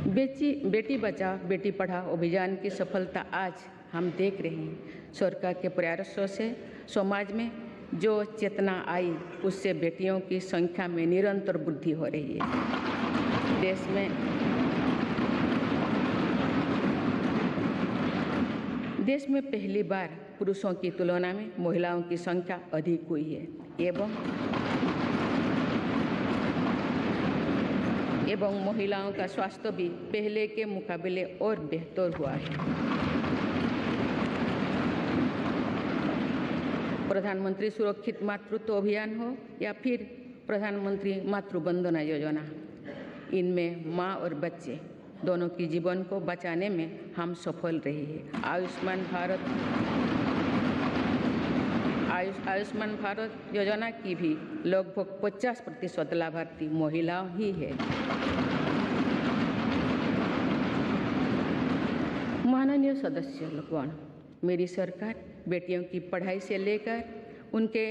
बेटी बचाओ बेटी पढ़ाओ अभियान की सफलता आज हम देख रहे हैं। सरकार के प्रयासों से समाज में जो चेतना आई, उससे बेटियों की संख्या में निरंतर वृद्धि हो रही है। देश में पहली बार पुरुषों की तुलना में महिलाओं की संख्या अधिक हुई है एवं महिलाओं का स्वास्थ्य भी पहले के मुकाबले और बेहतर हुआ है। प्रधानमंत्री सुरक्षित मातृत्व अभियान हो या फिर प्रधानमंत्री मातृ वंदना योजना, इनमें माँ और बच्चे दोनों की जीवन को बचाने में हम सफल रहे हैं। आयुष्मान भारत योजना की भी लगभग 50% लाभार्थी महिलाओं ही है। माननीय सदस्य लोगों, मेरी सरकार बेटियों की पढ़ाई से लेकर उनके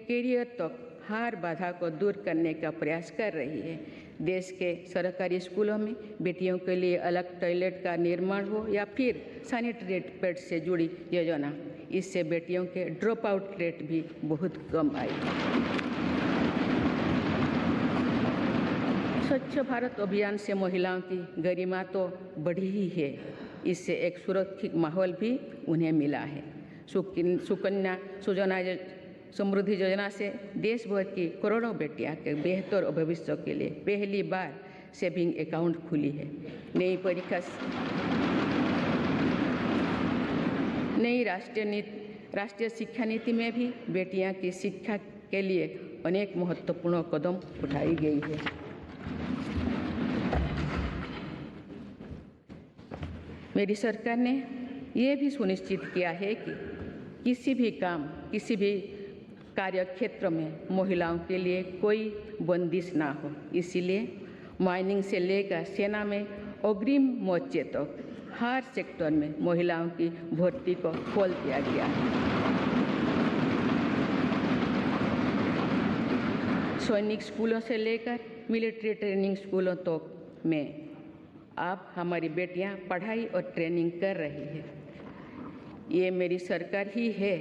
करियर तक हर बाधा को दूर करने का प्रयास कर रही है। देश के सरकारी स्कूलों में बेटियों के लिए अलग टॉयलेट का निर्माण हो या फिर सैनिटरी पैड से जुड़ी योजना, इससे बेटियों के ड्रॉप आउट रेट भी बहुत कम आई। स्वच्छ भारत अभियान से महिलाओं की गरिमा तो बढ़ी ही है, इससे एक सुरक्षित माहौल भी उन्हें मिला है। सुकन्या सुजना समृद्धि योजना से देश भर की करोड़ों बेटियां के बेहतर भविष्य के लिए पहली बार सेविंग अकाउंट खुली है। नई राष्ट्रीय शिक्षा नीति में भी बेटियां की शिक्षा के लिए अनेक महत्वपूर्ण कदम उठाई गई है। मेरी सरकार ने यह भी सुनिश्चित किया है कि किसी भी कार्य क्षेत्र में महिलाओं के लिए कोई बंदिश ना हो। इसीलिए माइनिंग से लेकर सेना में अग्रिम मोर्चे तक हर सेक्टर में महिलाओं की भर्ती को खोल दिया गया है। सैनिक स्कूलों से लेकर मिलिट्री ट्रेनिंग स्कूलों तक में अब हमारी बेटियां पढ़ाई और ट्रेनिंग कर रही है। ये मेरी सरकार ही है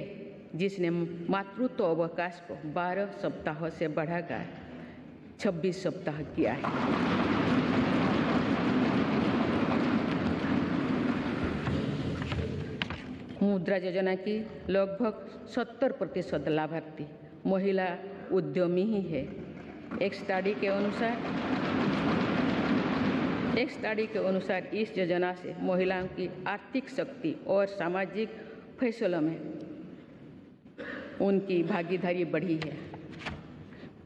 जिसने मातृत्व अवकाश को 12 सप्ताह से बढ़ाकर 26 सप्ताह किया है। मुद्रा योजना की लगभग 70% लाभार्थी महिला उद्यमी ही है। एक स्टडी के अनुसार इस योजना से महिलाओं की आर्थिक शक्ति और सामाजिक फैसलों में उनकी भागीदारी बढ़ी है।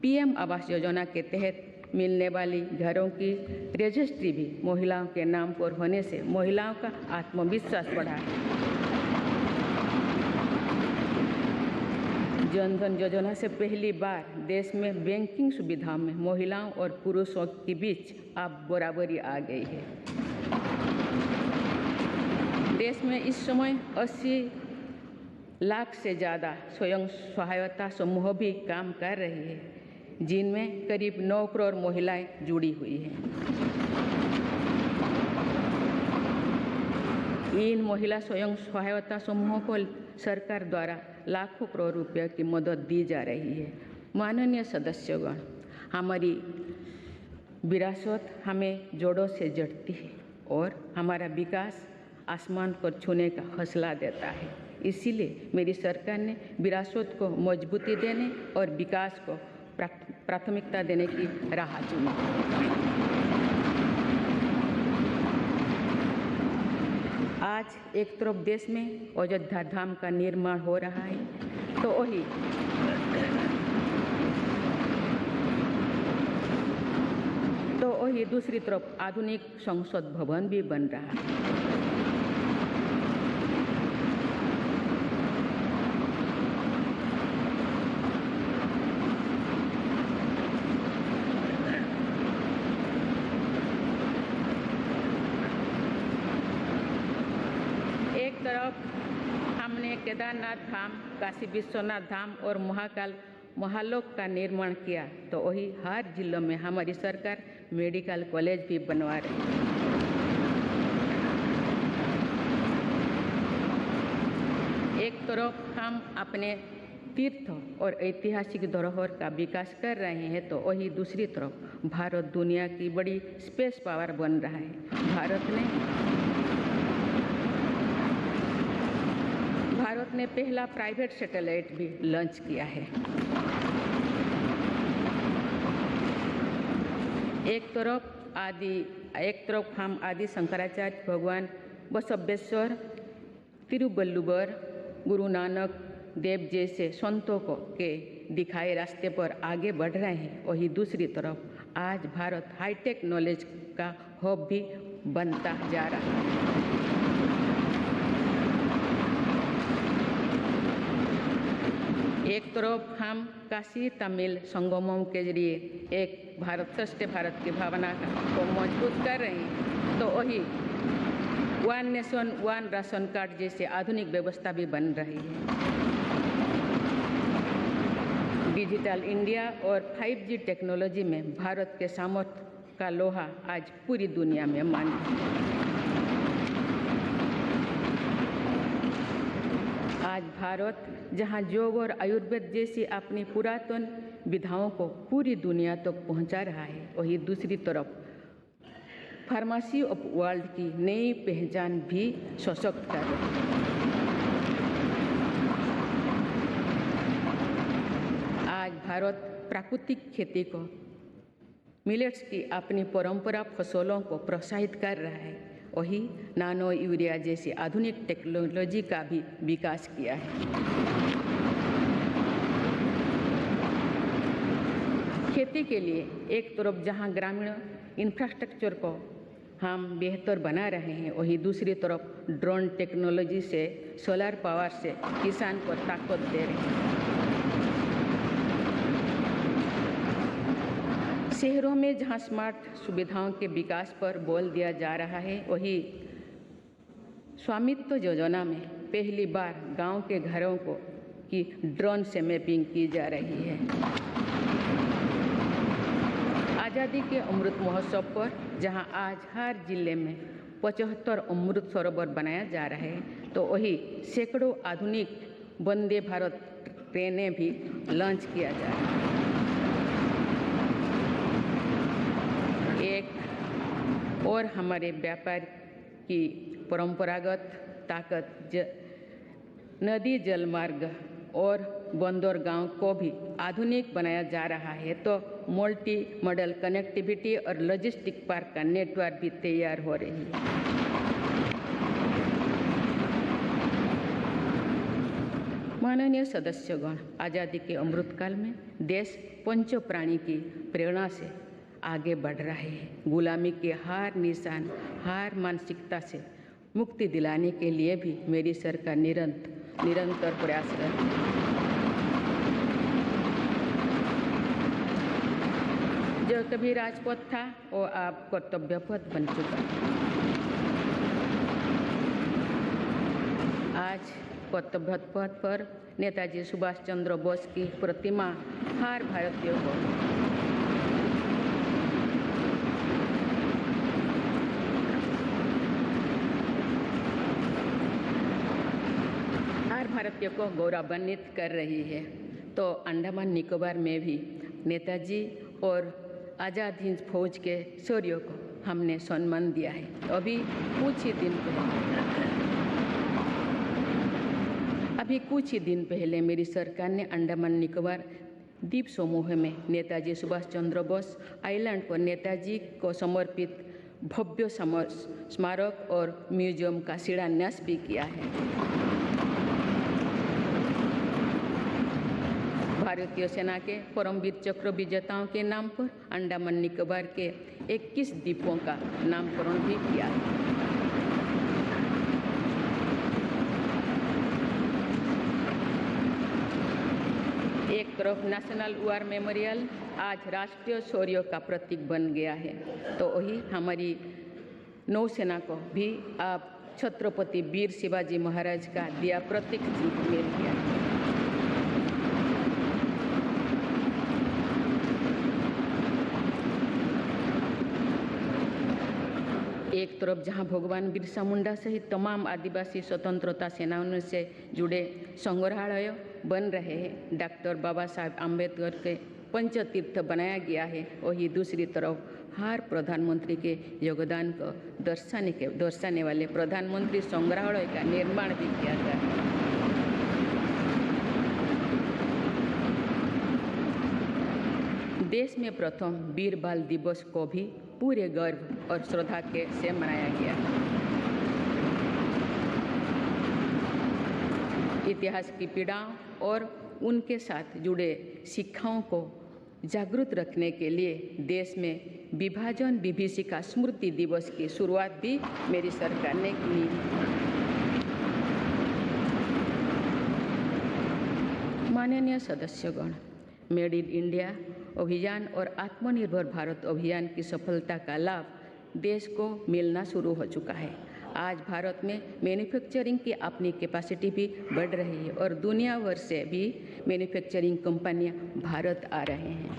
पीएम आवास योजना के तहत मिलने वाली घरों की रजिस्ट्री भी महिलाओं के नाम पर होने से महिलाओं का आत्मविश्वास बढ़ा है। जन धन योजना से पहली बार देश में बैंकिंग सुविधाओं में महिलाओं और पुरुषों के बीच अब बराबरी आ गई है। देश में इस समय 80 लाख से ज़्यादा स्वयं सहायता समूह भी काम कर रहे हैं, जिनमें करीब 9 करोड़ महिलाएं जुड़ी हुई हैं। इन महिला स्वयं सहायता समूहों को सरकार द्वारा लाखों करोड़ रुपये की मदद दी जा रही है। माननीय सदस्यगण, हमारी विरासत हमें जोड़ों से जड़ती है और हमारा विकास आसमान को छूने का हौसला देता है। इसीलिए मेरी सरकार ने विरासत को मजबूती देने और विकास को प्राथमिकता देने की राह चुनी। आज एक तरफ देश में अयोध्या धाम का निर्माण हो रहा है, तो वही दूसरी तरफ आधुनिक संसद भवन भी बन रहा है। एक तरफ हमने केदारनाथ धाम, काशी विश्वनाथ धाम और महालोक का निर्माण किया, तो वही हर जिलों में हमारी सरकार मेडिकल कॉलेज भी बनवा रही है। तरफ हम अपने तीर्थ और ऐतिहासिक धरोहर का विकास कर रहे हैं तो वही दूसरी तरफ भारत दुनिया की बड़ी स्पेस पावर बन रहा है। भारत ने पहला प्राइवेट सैटेलाइट भी लॉन्च किया है। एक तरफ हम आदि शंकराचार्य भगवान बसवेश्वर, तिरुवल्लुवर, गुरु नानक देव जैसे संतों के दिखाए रास्ते पर आगे बढ़ रहे हैं, वही दूसरी तरफ आज भारत हाईटेक नॉलेज का हब भी बनता जा रहा है। एक तरफ हम काशी तमिल संगमम के जरिए एक भारत श्रेष्ठ भारत की भावना को मजबूत कर रहे हैं तो वही one nation one ration card जैसे आधुनिक व्यवस्था भी बन रही है। डिजिटल इंडिया और 5G टेक्नोलॉजी में भारत के सामर्थ्य का लोहा आज पूरी दुनिया में मान्य है। आज भारत जहां योग और आयुर्वेद जैसी अपनी पुरातन विधाओं को पूरी दुनिया तक पहुंचा रहा है, वही दूसरी तरफ फार्मेसी ऑफ वर्ल्ड की नई पहचान भी सशक्त कर रही है। आज भारत प्राकृतिक खेती को, मिलेट्स की अपनी परंपरा फसलों को प्रोत्साहित कर रहा है, वही नानो यूरिया जैसी आधुनिक टेक्नोलॉजी का भी विकास किया है। खेती के लिए एक तरफ जहां ग्रामीण इंफ्रास्ट्रक्चर को हम बेहतर बना रहे हैं, वही दूसरी तरफ ड्रोन टेक्नोलॉजी से, सोलर पावर से किसान को ताकत दे रहे हैं। शहरों में जहां स्मार्ट सुविधाओं के विकास पर बल दिया जा रहा है, वही स्वामित्व योजना में पहली बार गांव के घरों को की ड्रोन से मैपिंग की जा रही है। आज़ादी के अमृत महोत्सव पर जहां आज हर जिले में 75 अमृत सरोवर बनाया जा रहा है, तो वही सैकड़ों आधुनिक वंदे भारत ट्रेनें भी लॉन्च किया जा रहा है। एक और हमारे व्यापार की परंपरागत ताकत नदी जल मार्ग और बंदरगांव को भी आधुनिक बनाया जा रहा है, तो मल्टी मॉडल कनेक्टिविटी और लॉजिस्टिक पार्क का नेटवर्क भी तैयार हो रही है। माननीय सदस्यगण, आज़ादी के अमृतकाल में देश पंच प्राणी की प्रेरणा से आगे बढ़ रहे हैं। गुलामी के हार निशान, हार मानसिकता से मुक्ति दिलाने के लिए भी मेरी सरकार निरंतर प्रयासरत है। जो कभी राजपथ था वो अब कर्तव्यपथ बन चुका है। आज कर्तव्य पथ पर नेताजी सुभाष चंद्र बोस की प्रतिमा हर भारतीय को गौरवान्वित कर रही है। तो अंडमान निकोबार में भी नेताजी और आज़ाद हिंद फौज के शौर्यों को हमने सम्मान दिया है। अभी कुछ ही दिन पहले मेरी सरकार ने अंडमान निकोबार द्वीप समूह में नेताजी सुभाष चंद्र बोस आइलैंड पर नेताजी को समर्पित भव्य स्मारक और म्यूजियम का शिलान्यास भी किया है। भारतीय सेना के परमवीर चक्र विजेताओं के नाम पर अंडमान निकोबार के 21 द्वीपों का नामकरण भी किया है। एक तरफ नेशनल वॉर मेमोरियल आज राष्ट्रीय शौर्य का प्रतीक बन गया है, तो वही हमारी नौसेना को भी आप छत्रपति वीर शिवाजी महाराज का दिया प्रतीक मिल गया है। एक तरफ जहां भगवान बिरसा मुंडा सहित तमाम आदिवासी स्वतंत्रता सेनानियों से जुड़े संग्रहालय बन रहे हैं, डॉक्टर बाबा साहब आम्बेडकर के पंचतीर्थ बनाया गया है, वही दूसरी तरफ हर प्रधानमंत्री के योगदान को दर्शाने वाले प्रधानमंत्री संग्रहालय का निर्माण भी किया गया है। देश में प्रथम वीर बाल दिवस को भी पूरे गर्व और श्रद्धा के से मनाया गया। इतिहास की पीड़ाओं और उनके साथ जुड़े शिक्षाओं को जागरूक रखने के लिए देश में विभाजन विभीषिका स्मृति दिवस की शुरुआत भी मेरी सरकार ने की। माननीय सदस्यगण, मेड इन इंडिया अभियान और आत्मनिर्भर भारत अभियान की सफलता का लाभ देश को मिलना शुरू हो चुका है। आज भारत में मैन्युफैक्चरिंग की अपनी कैपेसिटी भी बढ़ रही है और दुनिया भर से भी मैन्युफैक्चरिंग कंपनियां भारत आ रहे हैं।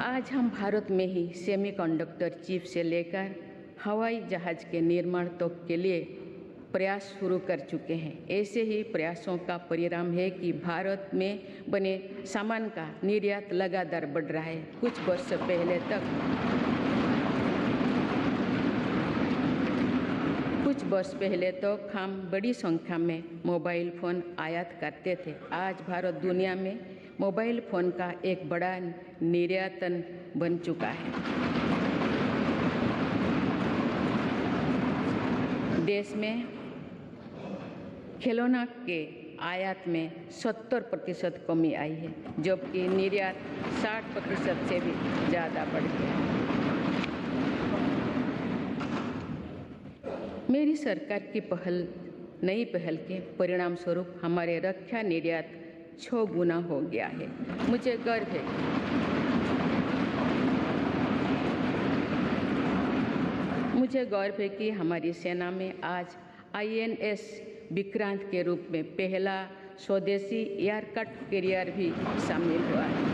आज हम भारत में ही सेमीकंडक्टर चिप से लेकर हवाई जहाज के निर्माण तक के लिए प्रयास शुरू कर चुके हैं। ऐसे ही प्रयासों का परिणाम है कि भारत में बने सामान का निर्यात लगातार बढ़ रहा है। कुछ वर्ष पहले तक हम बड़ी संख्या में मोबाइल फ़ोन आयात करते थे। आज भारत दुनिया में मोबाइल फ़ोन का एक बड़ा निर्यातन बन चुका है। देश में खिलौना के आयात में 70% कमी आई है, जबकि निर्यात 60% से भी ज़्यादा बढ़ गया। मेरी सरकार की नई पहल के परिणाम स्वरूप हमारे रक्षा निर्यात 6 गुना हो गया है। मुझे गर्व है कि हमारी सेना में आज INS विक्रांत के रूप में पहला स्वदेशी एयरक्राफ्ट कैरियर भी शामिल हुआ है।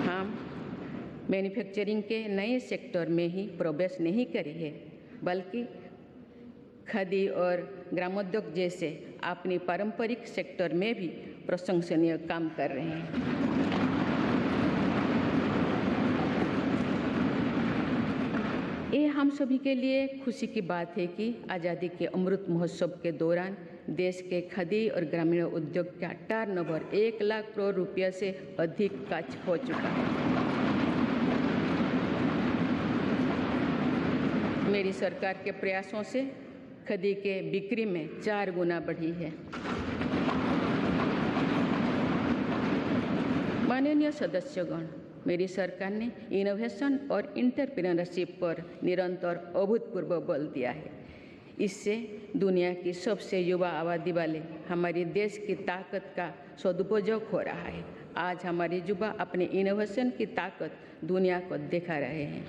हम मैन्युफैक्चरिंग के नए सेक्टर में ही प्रवेश नहीं करे हैं, बल्कि खादी और ग्रामोद्योग जैसे अपनी पारंपरिक सेक्टर में भी प्रशंसनीय काम कर रहे हैं। ये हम सभी के लिए खुशी की बात है कि आज़ादी के अमृत महोत्सव के दौरान देश के खादी और ग्रामीण उद्योग का टर्नओवर 1 लाख करोड़ रुपये से अधिक का हो चुका है। मेरी सरकार के प्रयासों से खादी के बिक्री में 4 गुना बढ़ी है। माननीय सदस्यगण, मेरी सरकार ने इनोवेशन और एंटरप्रेन्योरशिप पर निरंतर अभूतपूर्व बल दिया है। इससे दुनिया की सबसे युवा आबादी वाले हमारे देश की ताकत का सदुपयोग हो रहा है। आज हमारे युवा अपने इनोवेशन की ताकत दुनिया को दिखा रहे हैं।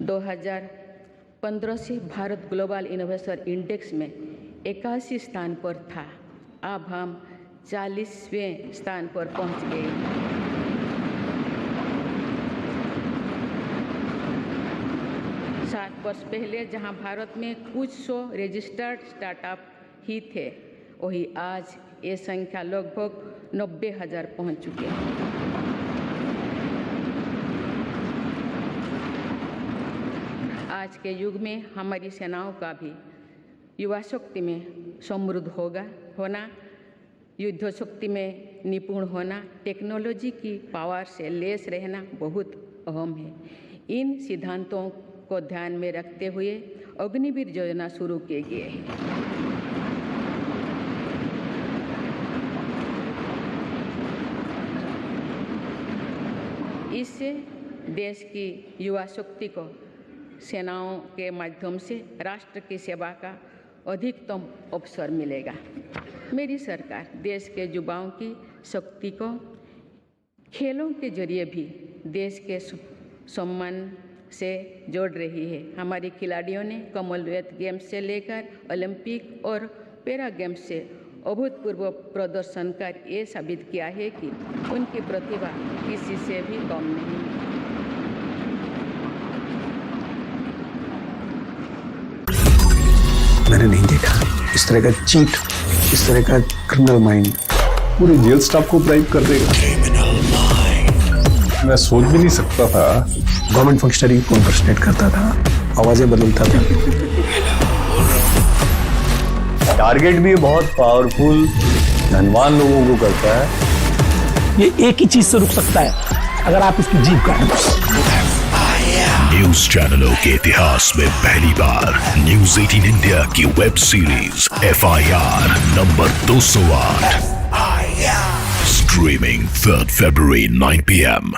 2015 से भारत ग्लोबल इनोवेशन इंडेक्स में 81 स्थान पर था। अब हम 40वें स्थान पर पहुंच गए। 7 वर्ष पहले जहां भारत में कुछ 100 रजिस्टर्ड स्टार्टअप ही थे, वही आज ये संख्या लगभग 90,000 पहुंच चुके हैं। आज के युग में हमारी सेनाओं का भी युवा शक्ति में समृद्ध होना, युद्ध शक्ति में निपुण होना, टेक्नोलॉजी की पावर से लेस रहना बहुत अहम है। इन सिद्धांतों को ध्यान में रखते हुए अग्निवीर योजना शुरू किए गए हैं। इससे देश की युवा शक्ति को सेनाओं के माध्यम से राष्ट्र की सेवा का अधिकतम अवसर मिलेगा। मेरी सरकार देश के युवाओं की शक्ति को खेलों के जरिए भी देश के सम्मान से जोड़ रही है। हमारे खिलाड़ियों ने कॉमनवेल्थ गेम्स से लेकर ओलंपिक और पैरा गेम्स से अभूतपूर्व प्रदर्शन कर ये साबित किया है कि उनकी प्रतिभा किसी से भी कम नहीं। मैंने नहीं देखा इस तरह का चीट, इस तरह का क्रिमिनल माइंड पूरे जेल स्टाफ को ब्राइब कर देगा। मैं सोच भी नहीं सकता था। गवर्नमेंट फंक्शनरी को इम्पर्सनेट करता था, आवाजें बदलता था। टारगेट भी बहुत पावरफुल धनवान लोगों को करता है। ये एक ही चीज से रुक सकता है, अगर आप इसकी जीभ काटें। न्यूज चैनलों के इतिहास में पहली बार न्यूज 18 इंडिया की web series FIR number 208 streaming 3rd February 9 PM